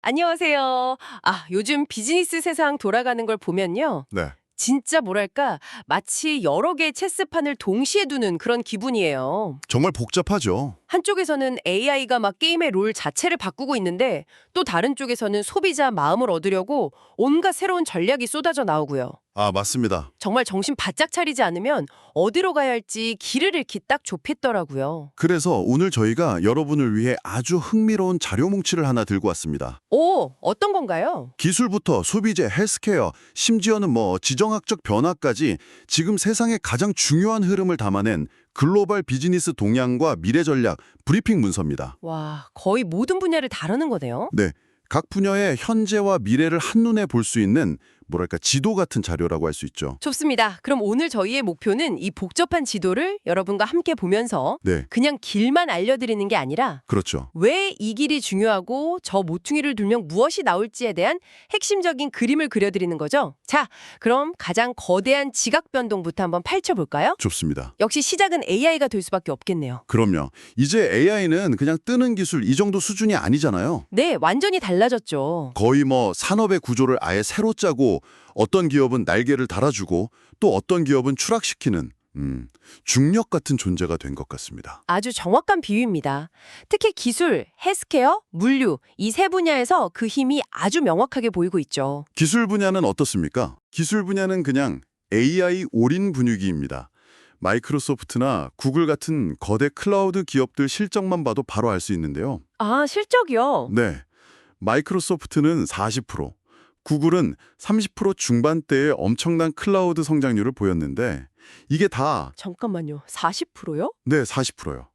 안녕하세요. 요즘 비즈니스 세상 돌아가는 걸 보면요. 네. 진짜 뭐랄까, 마치 여러 개의 체스판을 동시에 두는 그런 기분이에요. 정말 복잡하죠. 한쪽에서는 AI가 막 게임의 룰 자체를 바꾸고 있는데 또 다른 쪽에서는 소비자 마음을 얻으려고 온갖 새로운 전략이 쏟아져 나오고요. 맞습니다. 정말 정신 바짝 차리지 않으면 어디로 가야 할지 길을 잃기 딱 좋겠더라고요. 그래서 오늘 저희가 여러분을 위해 아주 흥미로운 자료 뭉치를 하나 들고 왔습니다. 오, 어떤 건가요? 기술부터 소비재, 헬스케어, 심지어는 지정학적 변화까지 지금 세상의 가장 중요한 흐름을 담아낸 글로벌 비즈니스 동향과 미래 전략 브리핑 문서입니다. 와, 거의 모든 분야를 다루는 거네요. 네. 각 분야의 현재와 미래를 한눈에 볼 수 있는 지도 같은 자료라고 할 수 있죠. 좋습니다. 그럼 오늘 저희의 목표는 이 복잡한 지도를 여러분과 함께 보면서 네. 그냥 길만 알려드리는 게 아니라 그렇죠. 왜 이 길이 중요하고 저 모퉁이를 돌면 무엇이 나올지에 대한 핵심적인 그림을 그려드리는 거죠. 자, 그럼 가장 거대한 지각 변동부터 한번 펼쳐볼까요? 좋습니다. 역시 시작은 AI가 될 수밖에 없겠네요. 그럼요. 이제 AI는 그냥 뜨는 기술 이 정도 수준이 아니잖아요. 네, 완전히 달라졌죠. 거의 산업의 구조를 아예 새로 짜고 어떤 기업은 날개를 달아주고 또 어떤 기업은 추락시키는 중력 같은 존재가 된 것 같습니다. 아주 정확한 비유입니다. 특히 기술, 헬스케어, 물류 이 세 분야에서 그 힘이 아주 명확하게 보이고 있죠. 기술 분야는 어떻습니까? 기술 분야는 그냥 AI 올인 분위기입니다. 마이크로소프트나 구글 같은 거대 클라우드 기업들 실적만 봐도 바로 알 수 있는데요. 실적이요? 네, 마이크로소프트는 40%, 구글은 30% 중반대의 엄청난 클라우드 성장률을 보였는데 이게 다 잠깐만요. 40%요? 네, 40%요.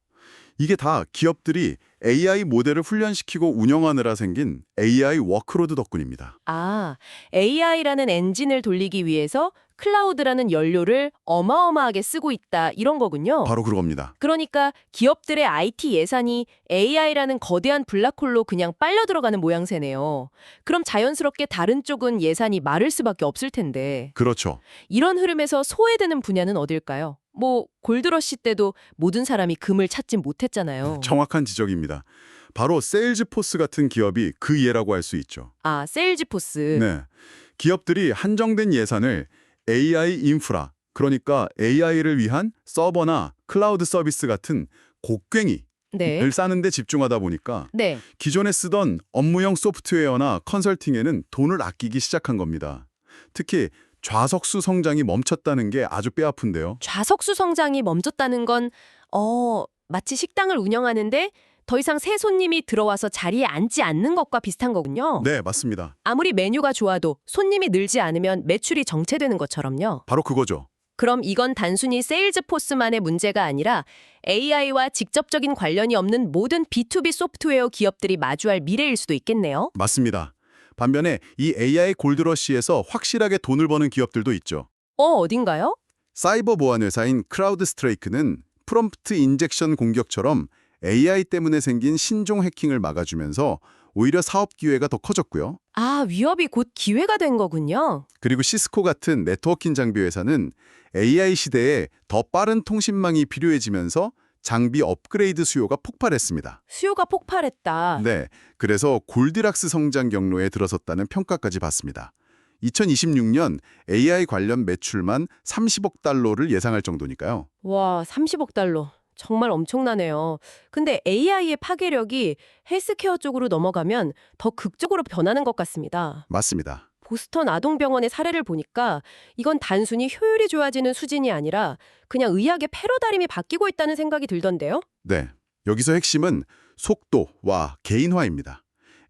이게 다 기업들이 AI 모델을 훈련시키고 운영하느라 생긴 AI 워크로드 덕분입니다. AI라는 엔진을 돌리기 위해서 클라우드라는 연료를 어마어마하게 쓰고 있다 이런 거군요. 바로 그겁니다. 그러니까 기업들의 IT 예산이 AI라는 거대한 블랙홀로 그냥 빨려 들어가는 모양새네요. 그럼 자연스럽게 다른 쪽은 예산이 마를 수밖에 없을 텐데. 그렇죠. 이런 흐름에서 소외되는 분야는 어딜까요? 골드러시 때도 모든 사람이 금을 찾진 못했잖아요. 정확한 지적입니다. 바로 세일즈포스 같은 기업이 그 예라고 할 수 있죠. 세일즈포스. 네, 기업들이 한정된 예산을 AI 인프라, 그러니까 AI를 위한 서버나 클라우드 서비스 같은 곡괭이를 네. 싸는 데 집중하다 보니까 네. 기존에 쓰던 업무용 소프트웨어나 컨설팅에는 돈을 아끼기 시작한 겁니다. 특히 좌석수 성장이 멈췄다는 게 아주 뼈아픈데요. 좌석수 성장이 멈췄다는 건 마치 식당을 운영하는데 더 이상 새 손님이 들어와서 자리에 앉지 않는 것과 비슷한 거군요. 네, 맞습니다. 아무리 메뉴가 좋아도 손님이 늘지 않으면 매출이 정체되는 것처럼요. 바로 그거죠. 그럼 이건 단순히 세일즈포스만의 문제가 아니라 AI와 직접적인 관련이 없는 모든 B2B 소프트웨어 기업들이 마주할 미래일 수도 있겠네요. 맞습니다. 반면에 이 AI 골드러시에서 확실하게 돈을 버는 기업들도 있죠. 어딘가요? 사이버 보안 회사인 크라우드 스트레이크는 프롬프트 인젝션 공격처럼 AI 때문에 생긴 신종 해킹을 막아주면서 오히려 사업 기회가 더 커졌고요. 위협이 곧 기회가 된 거군요. 그리고 시스코 같은 네트워킹 장비 회사는 AI 시대에 더 빠른 통신망이 필요해지면서 장비 업그레이드 수요가 폭발했습니다. 수요가 폭발했다. 네, 그래서 골디락스 성장 경로에 들어섰다는 평가까지 받습니다. 2026년 AI 관련 매출만 30억 달러를 예상할 정도니까요. 와, 30억 달러. 정말 엄청나네요. 근데 AI의 파괴력이 헬스케어 쪽으로 넘어가면 더 극적으로 변하는 것 같습니다. 맞습니다. 보스턴 아동병원의 사례를 보니까 이건 단순히 효율이 좋아지는 수준이 아니라 그냥 의학의 패러다임이 바뀌고 있다는 생각이 들던데요? 네, 여기서 핵심은 속도와 개인화입니다.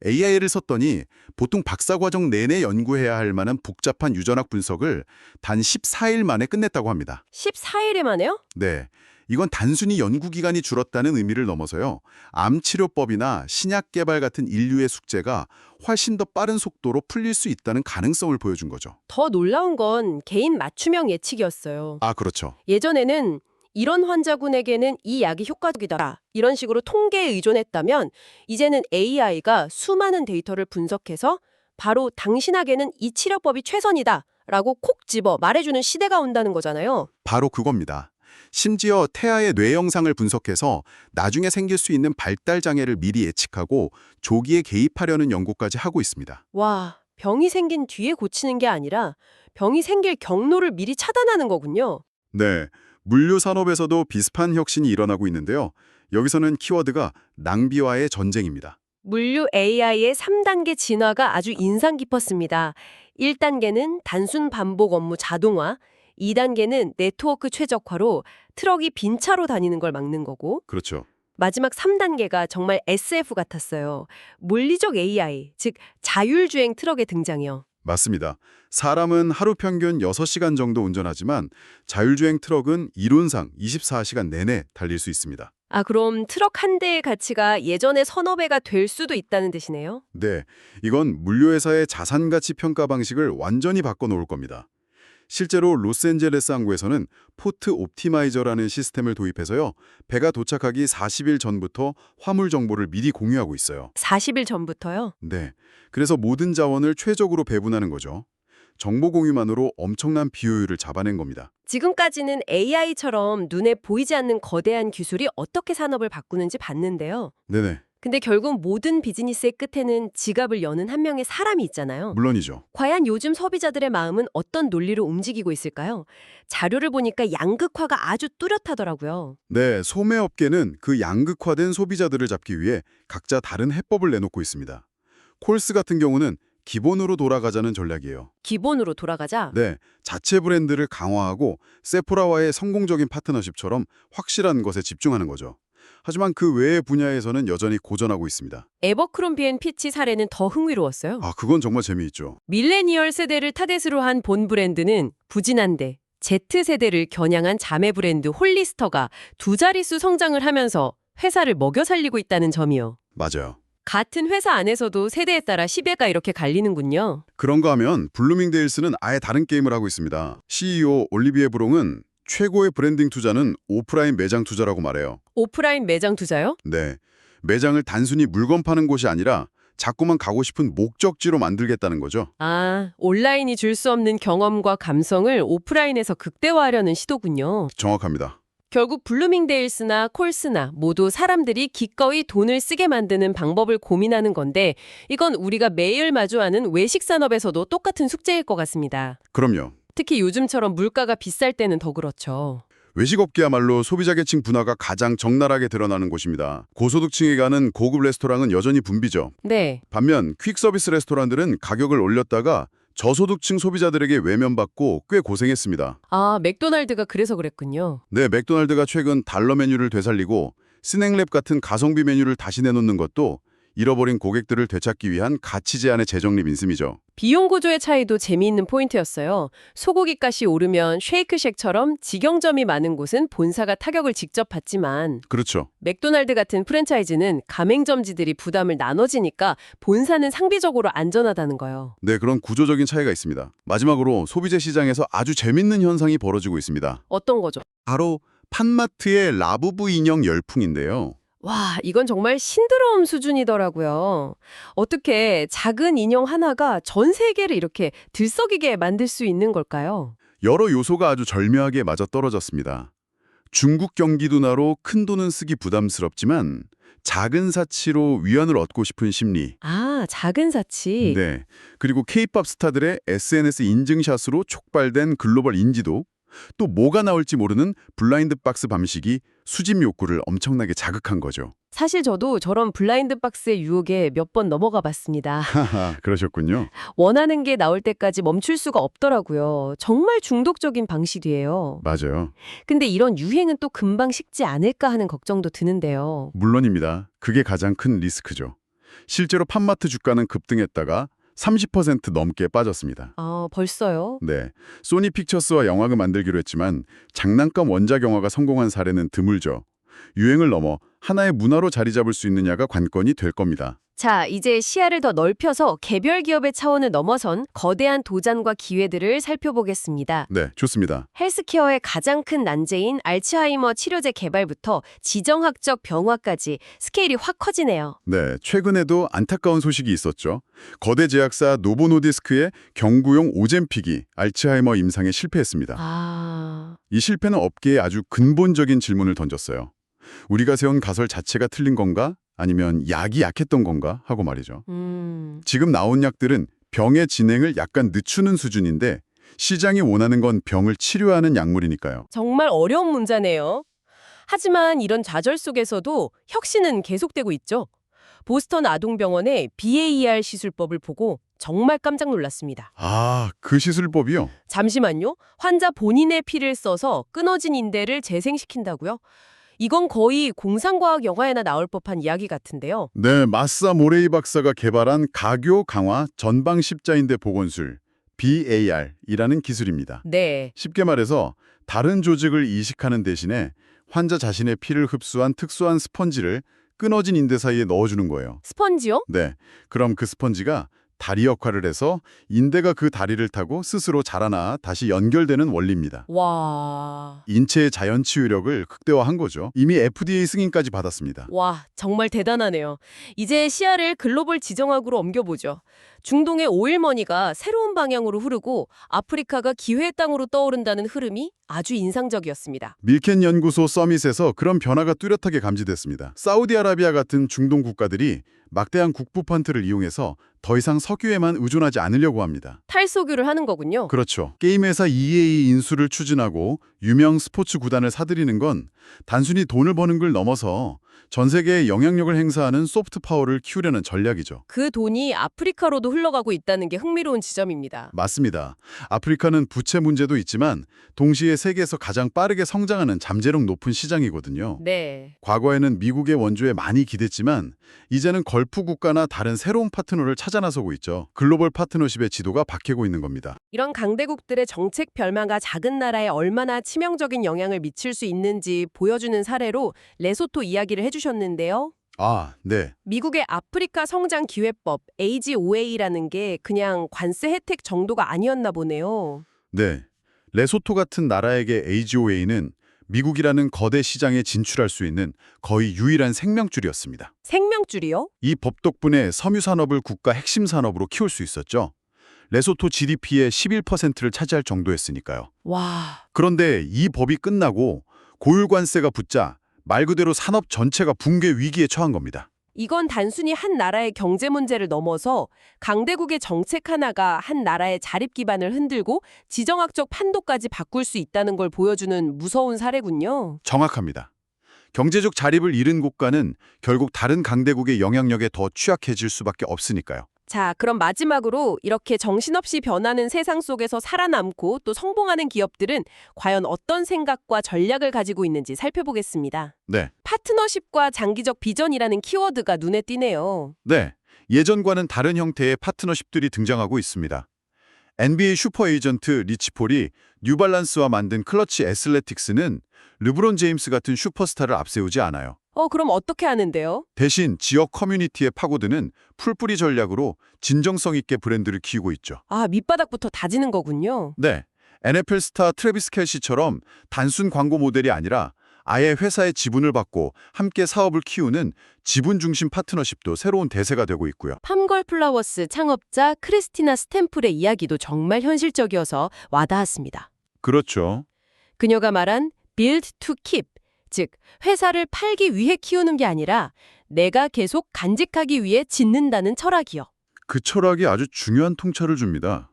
AI를 썼더니 보통 박사과정 내내 연구해야 할 만한 복잡한 유전학 분석을 단 14일 만에 끝냈다고 합니다. 14일에 만에요? 네, 이건 단순히 연구 기간이 줄었다는 의미를 넘어서요. 암 치료법이나 신약 개발 같은 인류의 숙제가 훨씬 더 빠른 속도로 풀릴 수 있다는 가능성을 보여준 거죠. 더 놀라운 건 개인 맞춤형 예측이었어요. 그렇죠. 예전에는 이런 환자군에게는 이 약이 효과적이다. 이런 식으로 통계에 의존했다면 이제는 AI가 수많은 데이터를 분석해서 바로 당신에게는 이 치료법이 최선이다 라고 콕 집어 말해주는 시대가 온다는 거잖아요. 바로 그겁니다. 심지어 태아의 뇌 영상을 분석해서 나중에 생길 수 있는 발달 장애를 미리 예측하고 조기에 개입하려는 연구까지 하고 있습니다. 와, 병이 생긴 뒤에 고치는 게 아니라 병이 생길 경로를 미리 차단하는 거군요. 네, 물류 산업에서도 비슷한 혁신이 일어나고 있는데요. 여기서는 키워드가 낭비와의 전쟁입니다. 물류 AI의 3단계 진화가 아주 인상 깊었습니다. 1단계는 단순 반복 업무 자동화, 2단계는 네트워크 최적화로 트럭이 빈 차로 다니는 걸 막는 거고, 그렇죠. 마지막 3단계가 정말 SF 같았어요. 물리적 AI, 즉 자율주행 트럭의 등장이요. 맞습니다. 사람은 하루 평균 6시간 정도 운전하지만 자율주행 트럭은 이론상 24시간 내내 달릴 수 있습니다. 아, 그럼 트럭 한 대의 가치가 예전의 서너 배가 될 수도 있다는 뜻이네요. 네, 이건 물류회사의 자산가치 평가 방식을 완전히 바꿔놓을 겁니다. 실제로 로스앤젤레스 항구에서는 포트 옵티마이저라는 시스템을 도입해서요. 배가 도착하기 40일 전부터 화물 정보를 미리 공유하고 있어요. 40일 전부터요? 네, 그래서 모든 자원을 최적으로 배분하는 거죠. 정보 공유만으로 엄청난 비효율을 잡아낸 겁니다. 지금까지는 AI처럼 눈에 보이지 않는 거대한 기술이 어떻게 산업을 바꾸는지 봤는데요. 네네, 근데 결국 모든 비즈니스의 끝에는 지갑을 여는 한 명의 사람이 있잖아요. 물론이죠. 과연 요즘 소비자들의 마음은 어떤 논리로 움직이고 있을까요? 자료를 보니까 양극화가 아주 뚜렷하더라고요. 네, 소매업계는 그 양극화된 소비자들을 잡기 위해 각자 다른 해법을 내놓고 있습니다. 콜스 같은 경우는 기본으로 돌아가자는 전략이에요. 기본으로 돌아가자. 네, 자체 브랜드를 강화하고 세포라와의 성공적인 파트너십처럼 확실한 것에 집중하는 거죠. 하지만 그 외의 분야에서는 여전히 고전하고 있습니다. 에버크롬비 앤 피치 사례는 더 흥미로웠어요. 아, 그건 정말 재미있죠. 밀레니얼 세대를 타겟으로 한 본 브랜드는 부진한데 Z세대를 겨냥한 자매 브랜드 홀리스터가 두 자릿수 성장을 하면서 회사를 먹여 살리고 있다는 점이요. 맞아요. 같은 회사 안에서도 세대에 따라 시배가 이렇게 갈리는군요. 그런가 하면 블루밍데일스는 아예 다른 게임을 하고 있습니다. CEO 올리비에 브롱은 최고의 브랜딩 투자는 오프라인 매장 투자라고 말해요. 오프라인 매장 투자요? 네, 매장을 단순히 물건 파는 곳이 아니라 자꾸만 가고 싶은 목적지로 만들겠다는 거죠. 아, 온라인이 줄 수 없는 경험과 감성을 오프라인에서 극대화하려는 시도군요. 정확합니다. 결국 블루밍데일스나 콜스나 모두 사람들이 기꺼이 돈을 쓰게 만드는 방법을 고민하는 건데 이건 우리가 매일 마주하는 외식 산업에서도 똑같은 숙제일 것 같습니다. 그럼요. 특히 요즘처럼 물가가 비쌀 때는 더 그렇죠. 외식업계야말로 소비자 계층 분화가 가장 적나라하게 드러나는 곳입니다. 고소득층에 가는 고급 레스토랑은 여전히 붐비죠. 네. 반면 퀵서비스 레스토랑들은 가격을 올렸다가 저소득층 소비자들에게 외면받고 꽤 고생했습니다. 아, 맥도날드가 그래서 그랬군요. 네, 맥도날드가 최근 달러 메뉴를 되살리고 스낵랩 같은 가성비 메뉴를 다시 내놓는 것도 잃어버린 고객들을 되찾기 위한 가치 제한의 재정립 인셈이죠. 비용 구조의 차이도 재미있는 포인트였어요. 소고기 값이 오르면 쉐이크쉑처럼 직영점이 많은 곳은 본사가 타격을 직접 받지만 그렇죠. 맥도날드 같은 프랜차이즈는 가맹점지들이 부담을 나눠지니까 본사는 상비적으로 안전하다는 거예요. 네, 그런 구조적인 차이가 있습니다. 마지막으로 소비재 시장에서 아주 재밌는 현상이 벌어지고 있습니다. 어떤 거죠? 바로 판마트의 라부부 인형 열풍인데요. 와, 이건 정말 신드롬 수준이더라고요. 어떻게 작은 인형 하나가 전 세계를 이렇게 들썩이게 만들 수 있는 걸까요? 여러 요소가 아주 절묘하게 맞아떨어졌습니다. 중국 경기 둔화로 큰 돈은 쓰기 부담스럽지만 작은 사치로 위안을 얻고 싶은 심리. 아, 작은 사치. 네. 그리고 K-팝 스타들의 SNS 인증샷으로 촉발된 글로벌 인지도. 또 뭐가 나올지 모르는 블라인드 박스 방식이 수집 욕구를 엄청나게 자극한 거죠. 사실 저도 저런 블라인드 박스의 유혹에 몇 번 넘어가 봤습니다. 하하, 그러셨군요. 원하는 게 나올 때까지 멈출 수가 없더라고요. 정말 중독적인 방식이에요. 맞아요. 근데 이런 유행은 또 금방 식지 않을까 하는 걱정도 드는데요. 물론입니다. 그게 가장 큰 리스크죠. 실제로 팜마트 주가는 급등했다가 30% 넘게 빠졌습니다. 아, 벌써요? 네, 소니 픽처스와 영화를 만들기로 했지만 장난감 원작 영화가 성공한 사례는 드물죠. 유행을 넘어 하나의 문화로 자리 잡을 수 있느냐가 관건이 될 겁니다. 자, 이제 시야를 더 넓혀서 개별 기업의 차원을 넘어선 거대한 도전과 기회들을 살펴보겠습니다. 네, 좋습니다. 헬스케어의 가장 큰 난제인 알츠하이머 치료제 개발부터 지정학적 병화까지 스케일이 확 커지네요. 네, 최근에도 안타까운 소식이 있었죠. 거대 제약사 노보노디스크의 경구용 오젬픽이 알츠하이머 임상에 실패했습니다. 이 실패는 업계에 아주 근본적인 질문을 던졌어요. 우리가 세운 가설 자체가 틀린 건가? 아니면 약이 약했던 건가? 하고 말이죠. 지금 나온 약들은 병의 진행을 약간 늦추는 수준인데 시장이 원하는 건 병을 치료하는 약물이니까요. 정말 어려운 문제네요. 하지만 이런 좌절 속에서도 혁신은 계속되고 있죠. 보스턴 아동병원의 BAR 시술법을 보고 정말 깜짝 놀랐습니다. 아, 그 시술법이요? 잠시만요. 환자 본인의 피를 써서 끊어진 인대를 재생시킨다고요? 이건 거의 공상과학 영화에나 나올 법한 이야기 같은데요. 네, 마사 모레이 박사가 개발한 가교 강화 전방 십자인대 복원술 BAR이라는 기술입니다. 네. 쉽게 말해서 다른 조직을 이식하는 대신에 환자 자신의 피를 흡수한 특수한 스펀지를 끊어진 인대 사이에 넣어주는 거예요. 스펀지요? 네, 그럼 그 스펀지가 다리 역할을 해서 인대가 그 다리를 타고 스스로 자라나 다시 연결되는 원리입니다. 와. 인체의 자연 치유력을 극대화한 거죠. 이미 FDA 승인까지 받았습니다. 와, 정말 대단하네요. 이제 시야를 글로벌 지정학으로 옮겨보죠. 중동의 오일머니가 새로운 방향으로 흐르고 아프리카가 기회의 땅으로 떠오른다는 흐름이 아주 인상적이었습니다. 밀켄 연구소 서밋에서 그런 변화가 뚜렷하게 감지됐습니다. 사우디아라비아 같은 중동 국가들이 막대한 국부 펀트를 이용해서 더 이상 석유에만 의존하지 않으려고 합니다. 탈석유를 하는 거군요. 그렇죠. 게임 회사 EA 인수를 추진하고 유명 스포츠 구단을 사들이는 건 단순히 돈을 버는 걸 넘어서 전 세계에 영향력을 행사하는 소프트 파워를 키우려는 전략이죠. 그 돈이 아프리카로도 흘러가고 있다는 게 흥미로운 지점입니다. 맞습니다. 아프리카는 부채 문제도 있지만 동시에 세계에서 가장 빠르게 성장하는 잠재력 높은 시장이거든요. 네. 과거에는 미국의 원조에 많이 기댔지만 이제는 걸프 국가나 다른 새로운 파트너를 찾아 나서고 있죠. 글로벌 파트너십의 지도가 박히고 있는 겁니다. 이런 강대국들의 정책 변화가 작은 나라에 얼마나 치명적인 영향을 미칠 수 있는지 보여주는 사례로 레소토 이야기를 해주셨는데요. 아, 네. 미국의 아프리카 성장 기회법 AGOA라는 게 그냥 관세 혜택 정도가 아니었나 보네요. 네. 레소토 같은 나라에게 AGOA는 미국이라는 거대 시장에 진출할 수 있는 거의 유일한 생명줄이었습니다. 생명줄이요? 이 법 덕분에 섬유 산업을 국가 핵심 산업으로 키울 수 있었죠. 레소토 GDP의 11%를 차지할 정도였으니까요. 와, 그런데 이 법이 끝나고 고율 관세가 붙자 말 그대로 산업 전체가 붕괴 위기에 처한 겁니다. 이건 단순히 한 나라의 경제 문제를 넘어서 강대국의 정책 하나가 한 나라의 자립 기반을 흔들고 지정학적 판도까지 바꿀 수 있다는 걸 보여주는 무서운 사례군요. 정확합니다. 경제적 자립을 잃은 국가는 결국 다른 강대국의 영향력에 더 취약해질 수밖에 없으니까요. 자, 그럼 마지막으로 이렇게 정신없이 변하는 세상 속에서 살아남고 또 성공하는 기업들은 과연 어떤 생각과 전략을 가지고 있는지 살펴보겠습니다. 네. 파트너십과 장기적 비전이라는 키워드가 눈에 띄네요. 네. 예전과는 다른 형태의 파트너십들이 등장하고 있습니다. NBA 슈퍼 에이전트 리치 폴이 뉴발란스와 만든 클러치 애슬레틱스는 르브론 제임스 같은 슈퍼스타를 앞세우지 않아요. 그럼 어떻게 하는데요? 대신 지역 커뮤니티에 파고드는 풀뿌리 전략으로 진정성 있게 브랜드를 키우고 있죠. 아, 밑바닥부터 다지는 거군요. 네, NFL 스타 트래비스 켈시처럼 단순 광고 모델이 아니라 아예 회사의 지분을 받고 함께 사업을 키우는 지분 중심 파트너십도 새로운 대세가 되고 있고요. 팜걸플라워스 창업자 크리스티나 스탬플의 이야기도 정말 현실적이어서 와닿았습니다. 그렇죠. 그녀가 말한 build to keep, 즉 회사를 팔기 위해 키우는 게 아니라 내가 계속 간직하기 위해 짓는다는 철학이요. 그 철학이 아주 중요한 통찰을 줍니다.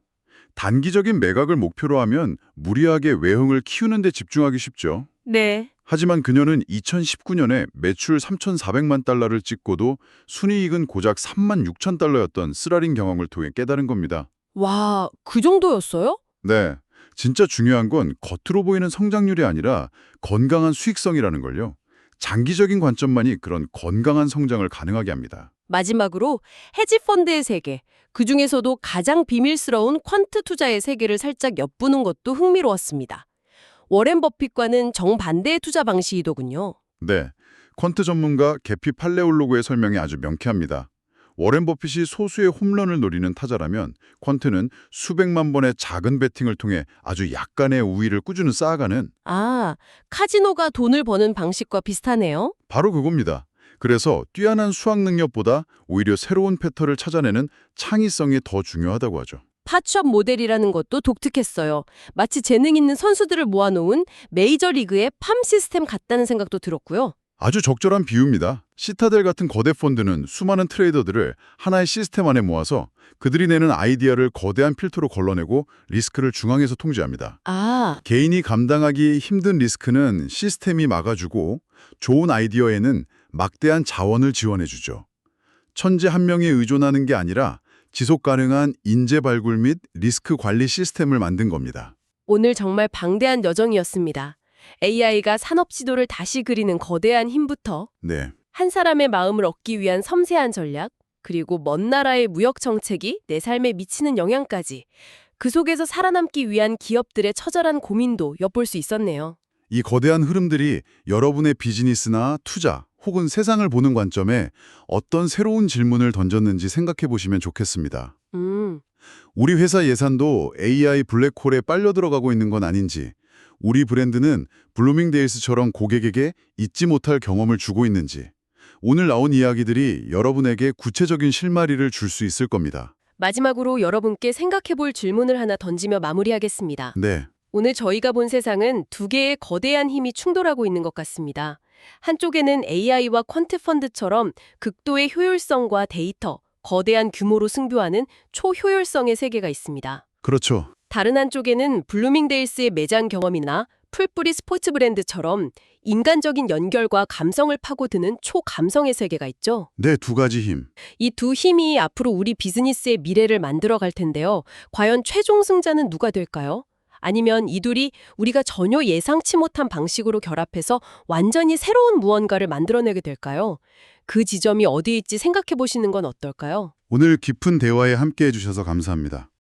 단기적인 매각을 목표로 하면 무리하게 외형을 키우는 데 집중하기 쉽죠. 네. 하지만 그녀는 2019년에 매출 3,400만 달러를 찍고도 순이익은 고작 3만 6천 달러였던 쓰라린 경험을 통해 깨달은 겁니다. 와, 그 정도였어요? 네, 진짜 중요한 건 겉으로 보이는 성장률이 아니라 건강한 수익성이라는 걸요. 장기적인 관점만이 그런 건강한 성장을 가능하게 합니다. 마지막으로 헤지펀드의 세계, 그중에서도 가장 비밀스러운 퀀트 투자의 세계를 살짝 엿보는 것도 흥미로웠습니다. 워렌 버핏과는 정반대의 투자 방식이더군요. 네, 퀀트 전문가 게피 팔레올로그의 설명이 아주 명쾌합니다. 워렌 버핏이 소수의 홈런을 노리는 타자라면 퀀트는 수백만 번의 작은 배팅을 통해 아주 약간의 우위를 꾸준히 쌓아가는 아, 카지노가 돈을 버는 방식과 비슷하네요. 바로 그겁니다. 그래서 뛰어난 수학 능력보다 오히려 새로운 패턴을 찾아내는 창의성이 더 중요하다고 하죠. 파츠업 모델이라는 것도 독특했어요. 마치 재능 있는 선수들을 모아놓은 메이저리그의 팜 시스템 같다는 생각도 들었고요. 아주 적절한 비유입니다. 시타델 같은 거대 펀드는 수많은 트레이더들을 하나의 시스템 안에 모아서 그들이 내는 아이디어를 거대한 필터로 걸러내고 리스크를 중앙에서 통제합니다. 아, 개인이 감당하기 힘든 리스크는 시스템이 막아주고 좋은 아이디어에는 막대한 자원을 지원해주죠. 천재 한 명에 의존하는 게 아니라 지속 가능한 인재 발굴 및 리스크 관리 시스템을 만든 겁니다. 오늘 정말 방대한 여정이었습니다. AI가 산업 지도를 다시 그리는 거대한 힘부터 네. 한 사람의 마음을 얻기 위한 섬세한 전략, 그리고 먼 나라의 무역 정책이 내 삶에 미치는 영향까지 그 속에서 살아남기 위한 기업들의 처절한 고민도 엿볼 수 있었네요. 이 거대한 흐름들이 여러분의 비즈니스나 투자 혹은 세상을 보는 관점에 어떤 새로운 질문을 던졌는지 생각해 보시면 좋겠습니다. 우리 회사 예산도 AI 블랙홀에 빨려 들어가고 있는 건 아닌지, 우리 브랜드는 블루밍데일스처럼 고객에게 잊지 못할 경험을 주고 있는지, 오늘 나온 이야기들이 여러분에게 구체적인 실마리를 줄 수 있을 겁니다. 마지막으로 여러분께 생각해볼 질문을 하나 던지며 마무리하겠습니다. 네. 오늘 저희가 본 세상은 두 개의 거대한 힘이 충돌하고 있는 것 같습니다. 한쪽에는 AI와 퀀트 펀드처럼 극도의 효율성과 데이터, 거대한 규모로 승부하는 초효율성의 세계가 있습니다. 그렇죠. 다른 한쪽에는 블루밍데일스의 매장 경험이나 풀뿌리 스포츠 브랜드처럼 인간적인 연결과 감성을 파고드는 초감성의 세계가 있죠. 네, 두 가지 힘. 이 두 힘이 앞으로 우리 비즈니스의 미래를 만들어 갈 텐데요. 과연 최종 승자는 누가 될까요? 아니면 이 둘이 우리가 전혀 예상치 못한 방식으로 결합해서 완전히 새로운 무언가를 만들어내게 될까요? 그 지점이 어디에 있지 생각해 보시는 건 어떨까요? 오늘 깊은 대화에 함께해 주셔서 감사합니다.